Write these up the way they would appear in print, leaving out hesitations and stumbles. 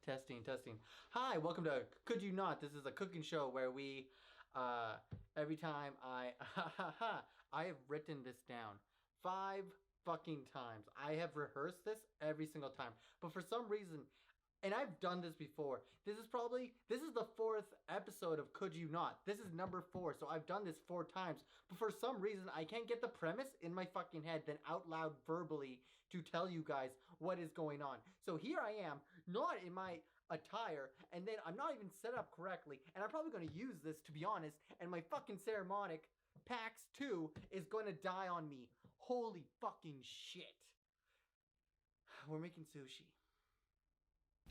Testing, testing. Hi, welcome to Could You Not? This is a cooking show where we, every time I have written this down 5 fucking times. I have rehearsed this every single time. But for some reason, and I've done this before. This is the fourth episode of Could You Not? This is number 4, so I've done this 4 times. But for some reason, I can't get the premise in my fucking head, then out loud verbally to tell you guys what is going on. So here I am, not in my attire, and then I'm not even set up correctly, and I'm probably going to use this, to be honest, and my fucking Ceremonic PAX 2 is going to die on me. Holy fucking shit. We're making sushi.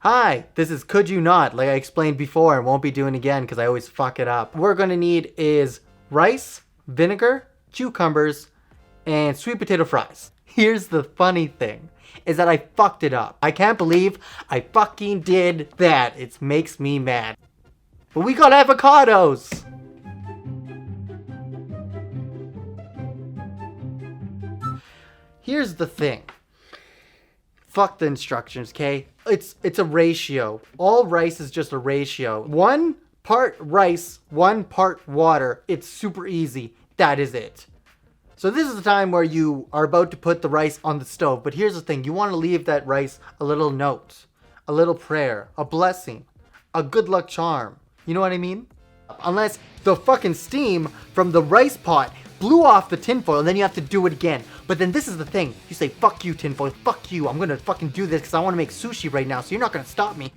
Hi, this is Could You Not, like I explained before and won't be doing again because I always fuck it up. What we're going to need is rice, vinegar, cucumbers, and sweet potato fries. Here's the funny thing, is that I fucked it up. I can't believe I fucking did that. It makes me mad. But we got avocados! Here's the thing. Fuck the instructions, okay? It's a ratio. All rice is just a ratio. 1 part rice, 1 part water. It's super easy. That is it. So this is the time where you are about to put the rice on the stove. But here's the thing. You want to leave that rice a little note, a little prayer, a blessing, a good luck charm. You know what I mean? Unless the fucking steam from the rice pot blew off the tinfoil, and then you have to do it again. But then this is the thing. You say, fuck you, tinfoil. Fuck you. I'm going to fucking do this because I want to make sushi right now, so you're not going to stop me.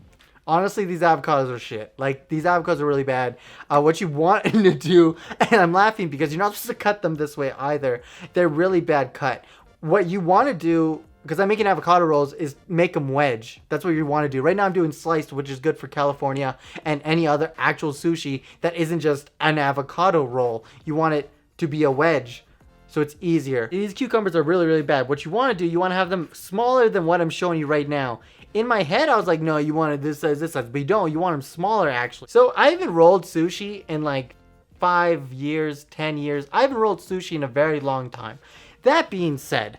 Honestly, these avocados are shit. Like, these avocados are really bad. What you want to do, and I'm laughing because you're not supposed to cut them this way either. They're really bad cut. What you want to do, because I'm making avocado rolls, is make them wedge. That's what you want to do. Right now I'm doing sliced, which is good for California and any other actual sushi that isn't just an avocado roll. You want it to be a wedge, so it's easier. These cucumbers are really, really bad. What you want to do, you want to have them smaller than what I'm showing you right now. In my head, I was like, no, you wanted this size, but you don't. You want them smaller, actually. So I haven't rolled sushi in like 5 years, 10 years. I haven't rolled sushi in a very long time. That being said,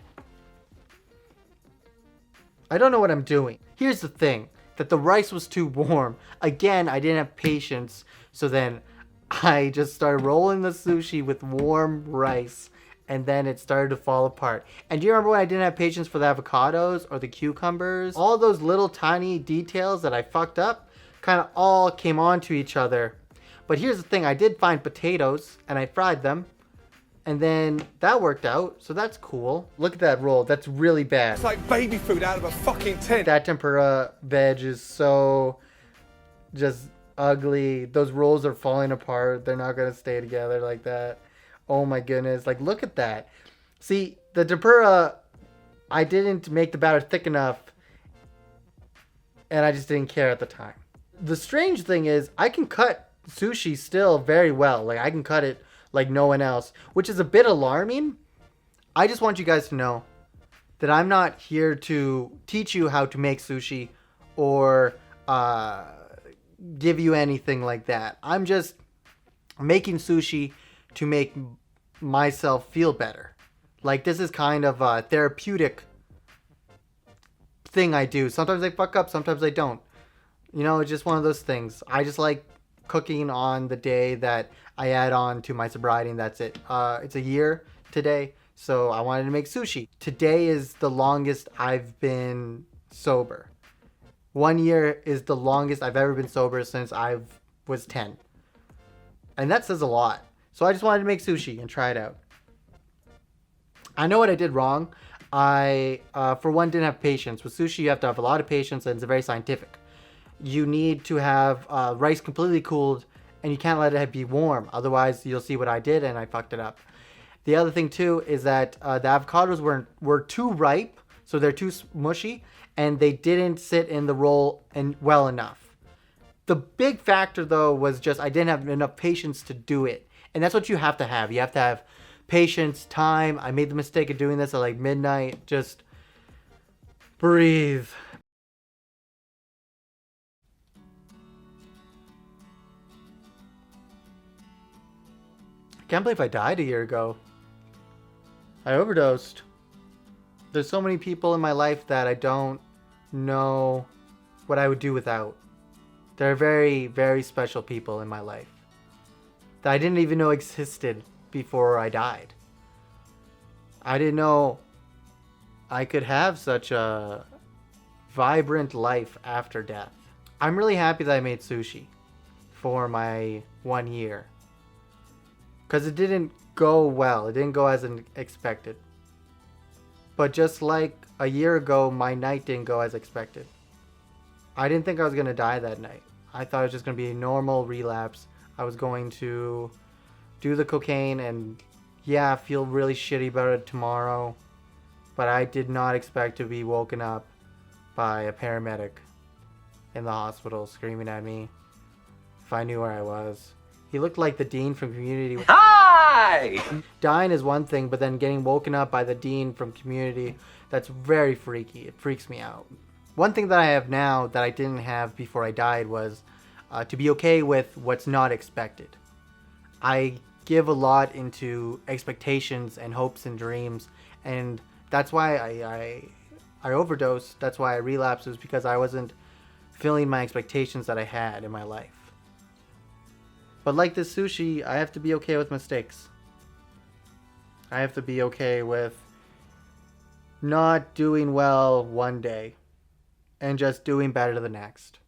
I don't know what I'm doing. Here's the thing, that the rice was too warm. Again, I didn't have patience, so then I just started rolling the sushi with warm rice, and then it started to fall apart. And do you remember when I didn't have patience for the avocados or the cucumbers? All those little tiny details that I fucked up kind of all came onto each other. But here's the thing, I did find potatoes, and I fried them. And then that worked out, so that's cool. Look at that roll, that's really bad. It's like baby food out of a fucking tin. That tempura veg is so just ugly. Those rolls are falling apart. They're not gonna stay together like that. Oh my goodness, like look at that. See, the tempura, I didn't make the batter thick enough, and I just didn't care at the time. The strange thing is, I can cut sushi still very well. Like, I can cut it like no one else, which is a bit alarming. I just want you guys to know that I'm not here to teach you how to make sushi or give you anything like that. I'm just making sushi to make myself feel better. Like, this is kind of a therapeutic thing I do. Sometimes I fuck up, sometimes I don't. You know, it's just one of those things. I just like cooking on the day that I add on to my sobriety, and that's it. It's a year today, so I wanted to make sushi. Today is the longest I've been sober. 1 year is the longest I've ever been sober since I was 10. And that says a lot. So I just wanted to make sushi and try it out. I know what I did wrong. I, for one, didn't have patience. With sushi, you have to have a lot of patience, and it's very scientific. You need to have rice completely cooled, and you can't let it be warm. Otherwise, you'll see what I did, and I fucked it up. The other thing, too, is that the avocados were too ripe, so they're too mushy, and they didn't sit in the roll well enough. The big factor, though, was just I didn't have enough patience to do it. And that's what you have to have. You have to have patience, time. I made the mistake of doing this at like midnight. Just breathe. I can't believe I died a year ago. I overdosed. There's so many people in my life that I don't know what I would do without. There are very, very special people in my life that I didn't even know existed before I died. I didn't know I could have such a vibrant life after death. I'm really happy that I made sushi for my 1 year. Because it didn't go well. It didn't go as expected. But just like a year ago, my night didn't go as expected. I didn't think I was going to die that night. I thought it was just going to be a normal relapse. I was going to do the cocaine and, yeah, feel really shitty about it tomorrow. But I did not expect to be woken up by a paramedic in the hospital screaming at me if I knew where I was. He looked like the dean from Community. Hi! Dying is one thing, but then getting woken up by the dean from Community, that's very freaky. It freaks me out. One thing that I have now that I didn't have before I died was to be okay with what's not expected. I give a lot into expectations and hopes and dreams, and that's why I overdosed. That's why I relapsed, was because I wasn't filling my expectations that I had in my life. But like this sushi, I have to be okay with mistakes. I have to be okay with not doing well one day and just doing better the next.